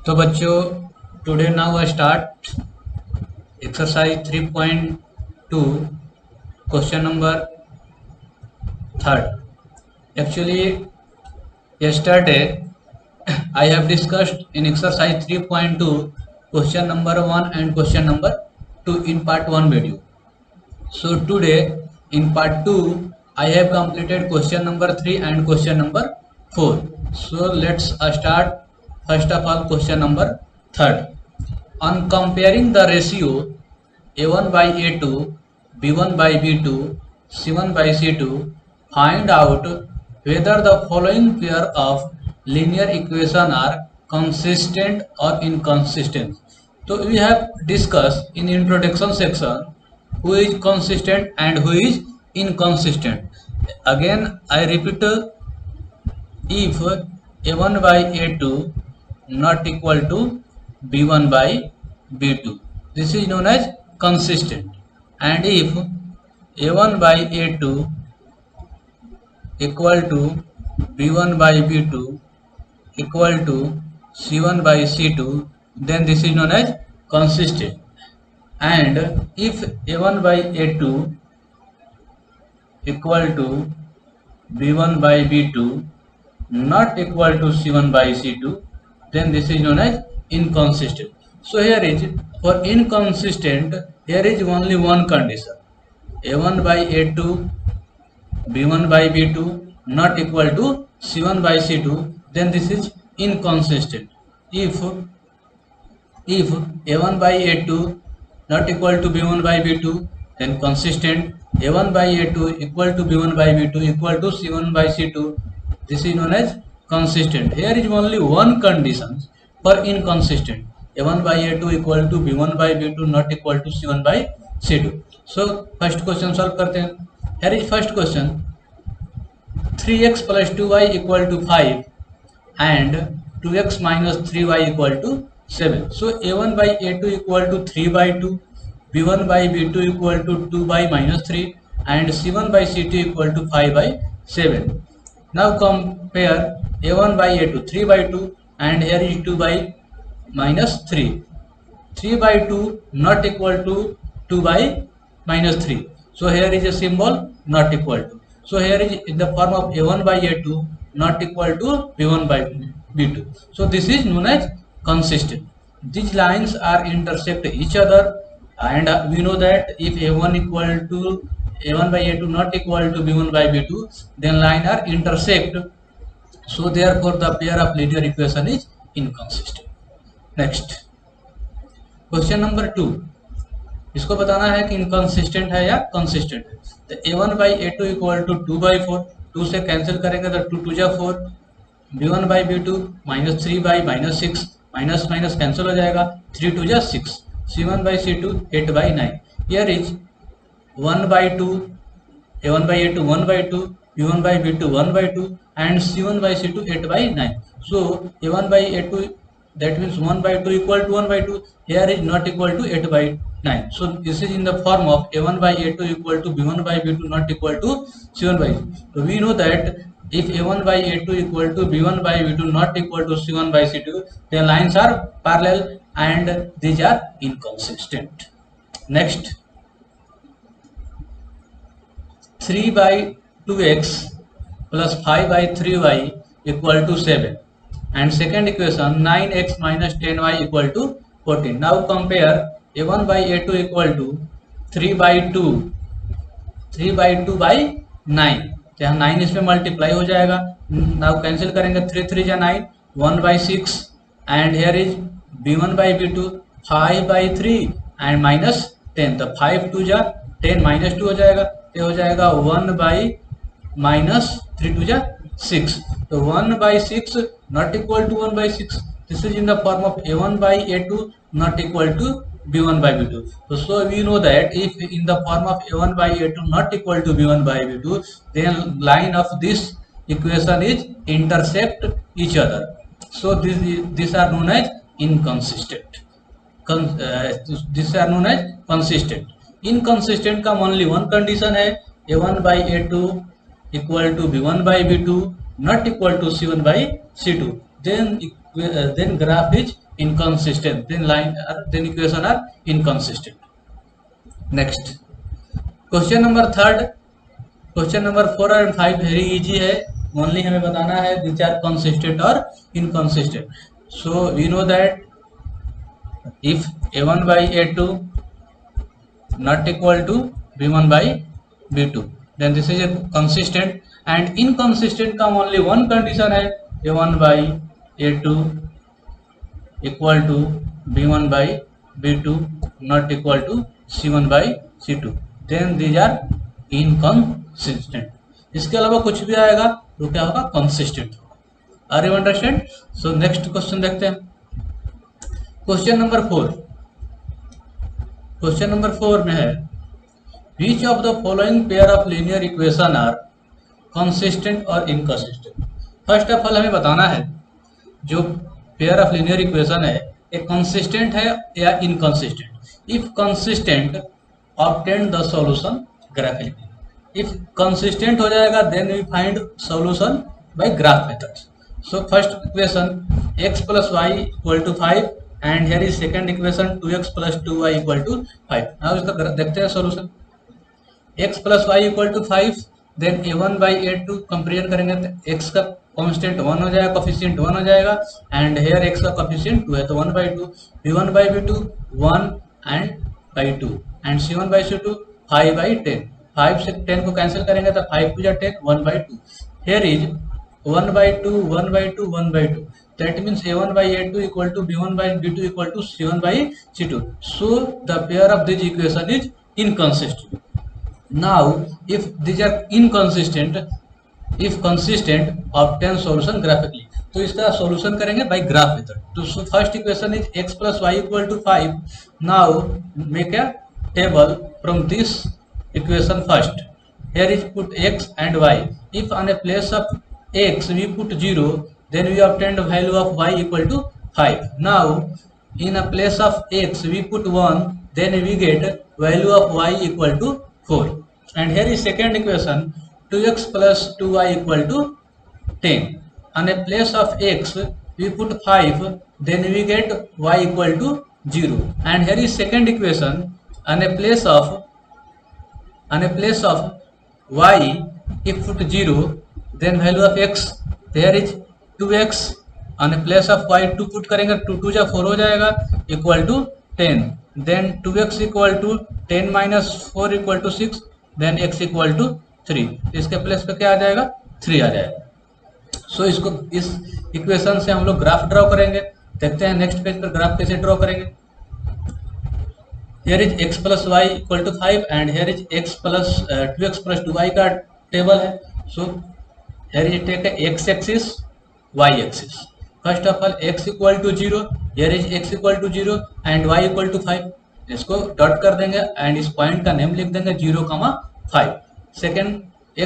तो बच्चों today now I start exercise 3.2 question number third. Actually yesterday I have discussed in exercise 3.2 question number 1 and question number 2 in part 1 video. So today in part 2 I have completed question number 3 and question number 4. So let's start first of all question number third. On comparing the ratio A1 by A2, B1 by B2, C1 by C2, find out whether the following pair of linear equation are consistent or inconsistent. So we have discussed in introduction section who is consistent and who is inconsistent. Again I repeat, if A1 by A2 not equal to B1 by B2, this is known as consistent. And if A1 by A2 equal to B1 by B2 equal to C1 by C2, then this is known as consistent. And if A1 by A2 equal to B1 by B2 not equal to C1 by C2, then this is known as inconsistent. So here is for inconsistent, here is only one condition: A1 by A2, B1 by B2 not equal to C1 by C2, then this is inconsistent. If A1 by A2 not equal to B1 by B2, then consistent. A1 by A2 equal to B1 by B2 equal to C1 by C2, this is known as consistent. Here is only one condition for inconsistent: A1 by A2 equal to B1 by B2 not equal to C1 by C2. So first question solve करते हैं. Here is first question: 3x plus 2y equal to 5 and 2x minus 3y equal to 7. So A1 by A2 equal to 3 by 2, B1 by B2 equal to 2 by minus 3, and C1 by C2 equal to 5 by 7. Now compare A1 by A2 3 by 2 and here is 2 by minus 3. 3 by 2 not equal to 2 by minus 3. So here is a symbol not equal to. So here is in the form of A1 by A2 not equal to B1 by B2. So this is known as consistent. These lines are intersect each other, and we know that if A1 equal to A1 by A2 not equal to B1 by B2, then line are intersect. So therefore the pair of linear equation is inconsistent. Next question number 2, इसको बताना है कि inconsistent है या consistent है. तो A1 by A2 equal to 2 by 4, 2 से cancel करेंगे तो 2 2 जा 4, B1 by B2 minus 3 by minus 6, minus minus cancel हो जाएगा, 3 2 जा 6, C1 by C2 8 by 9. Here is 1 by 2, A1 by A2 1 by 2, B1 by B2 1 by 2, and C1 by C2 8 by 9. So A1 by A2, that means 1 by 2 equal to 1 by 2, here is not equal to 8 by 9. So this is in the form of A1 by A2 equal to B1 by B2 not equal to C1 by C2. So we know that if A1 by A2 equal to B1 by B2 not equal to C1 by C2, the lines are parallel and these are inconsistent. Next, 3 by 2x plus 5 by 3y equal to 7. And second equation 9x minus 10y equal to 14. Now compare A1 by A2 equal to 3 by 2, 3 by 2 by 9. तो यहाँ 9 इसमें multiply हो जाएगा. Now cancel करेंगे, 3 3 जा 9, 1 by 6, and here is B1 by B2 5 by 3 and minus 10. तो 5 2 जा 10 minus 2 हो जाएगा, तो हो जाएगा 1 by minus 3 2 जा 6. So 1 by 6 not equal to 1 by 6. This is in the form of A1 by A2 not equal to B1 by B2. So we know that if in the form of A1 by A2 not equal to B1 by B2, then line of this equation is intersect each other. So these are known as inconsistent. These are known as consistent. Inconsistent का only one condition है, A1 by A2 equal to B1 by B2 not equal to C1 by C2, then graph is inconsistent, then equation are inconsistent. Next question number third, question number 4 और 5 very easy है, only हमें बताना है which are consistent और inconsistent. So we know that if a1 by a2 not equal to b1 by b2 then this is a consistent, and inconsistent का only one condition है a1 by a2 equal to b1 by b2 not equal to c1 by c2, then these are inconsistent. इसके अलावा कुछ भी आएगा तो क्या होगा, कंसिस्टेंट होगा. Are you understand? So next question देखते हैं. क्वेश्चन नंबर 4, क्वेश्चन नंबर 4 में है which of the following pair of linear equation are consistent और इनकंसिस्टेंट. फर्स्ट ऑफ ऑल हमें बताना है जो पेयर ऑफ लीनियर इक्वेशन है एक कंसिस्टेंट है या inconsistent. If consistent obtain the solution graphically. If consistent हो जाएगा then we find solution by graph methods. So first equation x plus y equal to 5 and here is second equation 2x plus 2y equal to 5. now इसका देखते हैं solution. x plus y equal to 5 then a1 by a2 comparison करेंगे तो x का constant 1 हो जाएगा, coefficient 1 हो जाएगा, एंड हेयर x का कोफिशिएंट 2 है तो 1 by 2, b1 by b2 1 and by 2 and c1 by c2 5 by 10. 5 से 10 को कैंसिल करेंगे तो 5 to 10 1 by 2. Here is 1 by 2 1 by 2 1 by 2. That means a1 by a2 equal to b1 by b2 equal to c1 by c2. So the pair of this equation is inconsistent. Now if these are inconsistent, if consistent obtain solution graphically. तो इसका solution करेंगे bye graph method. तो first equation is x plus y equal to 5. Now make a table from this equation first. Here is put x and y. If on a place of x we put 0, then we obtain the value of y equal to 5. Now in a place of x we put 1, then we get value of y equal to 4. And here is second equation 2x plus 2y equal to 10. On a place of x we put 5, then we get y equal to 0. And here is second equation on a place of y if put 0, then value of x there is 2x. on a place of y 2 put करेंगे 2 2 जा 4 हो जाएगा equal to 10. then 2x equal to 10 minus 4 equal to 6, then x equal to 3. इसके place पे क्या आ जाएगा, 3 आ जाएगा. सो इसको इस इक्वेशन से हम लोग ग्राफ ड्रॉ करेंगे. देखते हैं नेक्स्ट पेज पर ग्राफ कैसे ड्रॉ करेंगे. here is x plus y equal to 5 and here is x plus 2x plus 2y का टेबल है. सो here is take x axis y axis. first of all x equal to 0, here is x equal to 0 and y equal to 5. इसको dot कर देंगे and इस point का name लिख देंगे 0,5. Second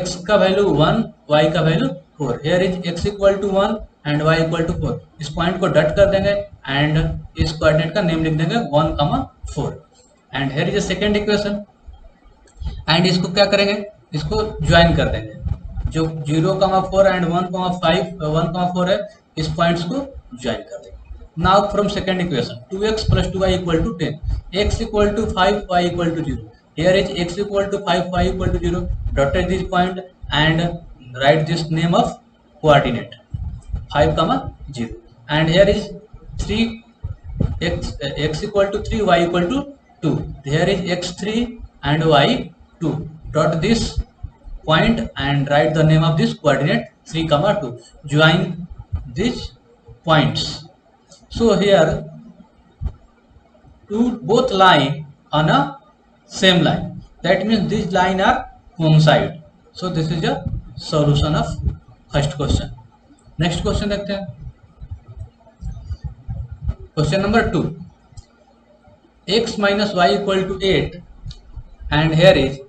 x का वैल्यू 1, y का value 4. here is x equal to 1 and y equal to 4. इस पॉइंट को डॉट कर देंगे एंड इस कोऑर्डिनेट का नेम लिख देंगे 1,4. And here is a second equation and इसको क्या करेंगे, इसको ज्वाइन कर देंगे. जो 0,4 एंड 1,4 है इस पॉइंट्स को ज्वाइन कर देंगे. Now from second equation 2x plus 2y equal to 10, x equal to 5, y equal to 0. here is x equal to 5, y equal to 0. dotted this point and write this name of coordinate 5,0. and here is 3 x equal to 3, y equal to 2. here is x3 and y2. dot this point and write the name of this coordinate 3,2. join these points. so here both line on a same line, that means these line are coincide. so this is a solution of first question. next question देखते हैं. question number 2, x minus y equal to 8 and here is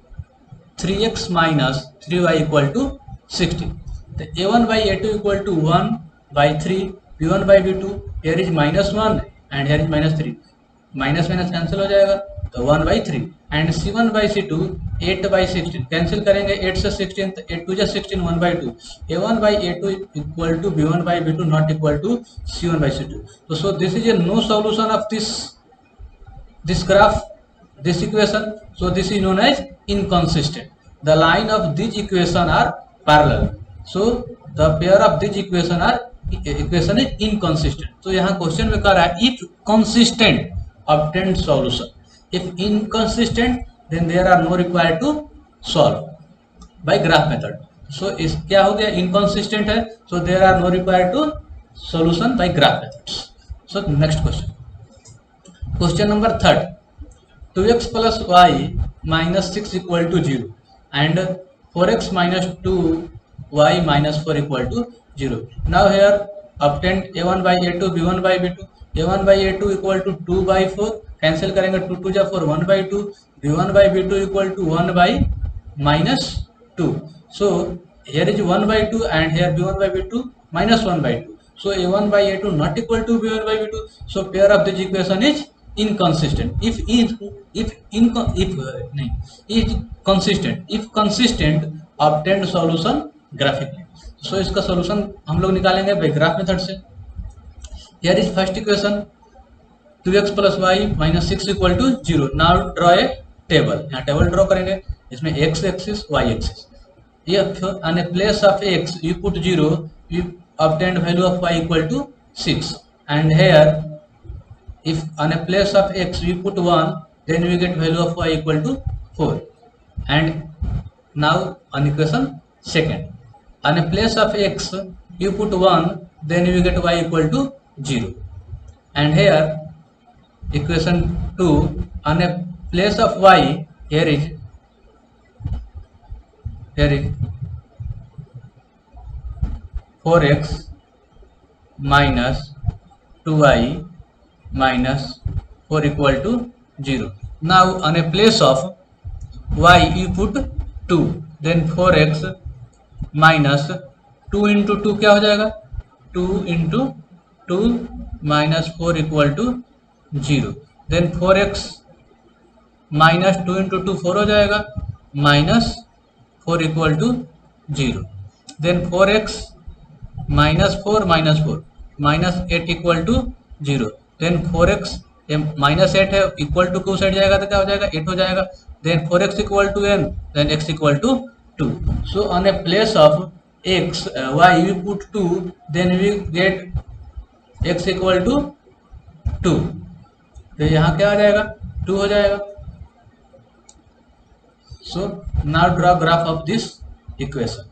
3x minus 3y equal to 60. the a1 by a2 equal to 1 by 3, b1 by b2. here is minus 1 and here is minus 3. Minus minus cancel हो जाएगा तो 1/3 and C1/C2 8/16 cancel करेंगे 8 से 16 तो 8 2 जा 16 1/2 A1/A2 equal to B1/B2 not equal to C1/C2. So this is a no solution of this graph, this equation. So this is known as inconsistent. The line of these equation are parallel. So the pair of these equation is inconsistent. तो यहाँ question में कह रहा है if consistent obtain solution, if inconsistent then there are no required to solve by graph method. So इस क्या हो गया, inconsistent है, so there are no required to solution by graph methods. So next question. Question number 3. 2x plus y minus 6 equal to 0 and 4x minus 2y minus 4 equal to 0. Now here obtain a1 by a2 b1 by b2. a1 by a2 equal to 2 by 4 cancel करेंगे 2 2 जा 4 1 by 2 b1 by b2 equal to 1 by minus 2. So here is 1 by 2 and here b1 by b2 minus 1 by 2. So a1 by a2 not equal to b1 by b2. So pair of this equation is inconsistent. If consistent, if consistent obtained solution graphically. So इसका solution हम लोग निकालेंगे by graph method से. Here is first equation 2x plus y minus 6 equal to 0. Now draw a table. यहाँ table draw करेंगे, इसमें x axis y axis. If on a place of x you put 0, you obtained value of y equal to 6, and here if on a place of x we put 1, then we get value of y equal to 4. And now on equation second, on a place of x you put 1, then we get y equal to 0. And here equation 2, on a place of y here is 4x minus 2y minus 4 equal to 0. Now on a place of y you put 2, then 4x minus 2 into 2 क्या हो जाएगा, 2 into 2 minus 4 equal to 0. Then 4x minus 2 into 2 4 हो जाएगा, minus 4 equal to 0. Then 4x minus 4 minus 8 equal to 0. Then 4x minus 8 है, equal to को side जाएगा तो क्या हो जाएगा, 8 हो जाएगा. Then 4x equal to n, then x equal to 2. So on a place of x y we put 2, then we get x equal to 2. तो यहाँ क्या आ जाएगा, 2 हो जाएगा. So now draw graph of this equation.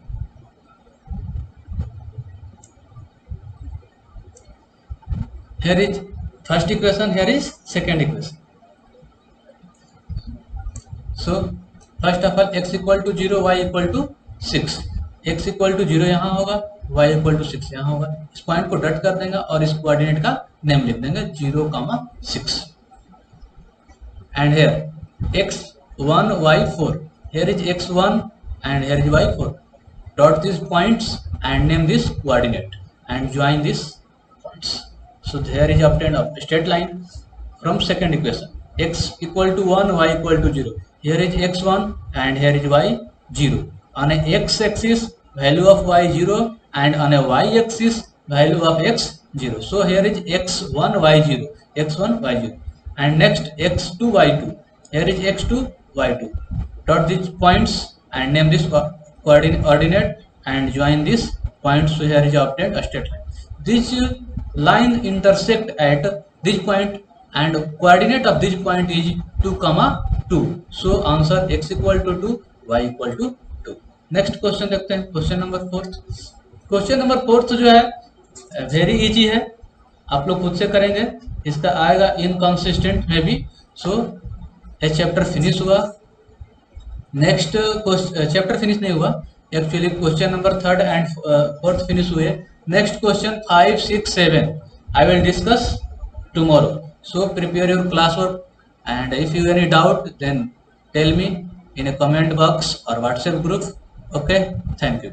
Here is first equation, here is second equation. So first of all x equal to 0, y equal to 6. x equal to 0 यहाँ होगा, y equal to 6 यहाँ होगा. इस point को डट कर देंगे और इस कोऑर्डिनेट का नेम लिख देंगे 0,6. And here x1 y4, here is x1 and here is y4. Dot these points and name this coordinate and join these points. So here is obtained a straight line from second equation. X equal to 1, y equal to 0. Here is x1 and here is y 0. On a x-axis value of y 0 and on a y-axis value of x 0. So here is x1 y 0, x1 y 0. And next x2 y2. Here is x2 y2. Dot these points and name this coordinate and join these points. So here is obtained a straight line. This line intersect at this point and coordinate of this point is 2, 2. So answer x equal to 2, y equal to 2. Next question देखते हैं, question number 4. Question number 4 जो है very easy है, आप लोग खुद से करेंगे. इसका आएगा इनकंसिस्टेंट में भी. सो ये चैप्टर फिनिश हुआ. नेक्स्ट चैप्टर फिनिश नहीं हुआ actually, question number 3rd and 4th finish हुए. Next question 5, 6, 7 I will discuss tomorrow. So prepare your classwork and if you have any doubt then tell me in a comment box or WhatsApp group. Okay, thank you.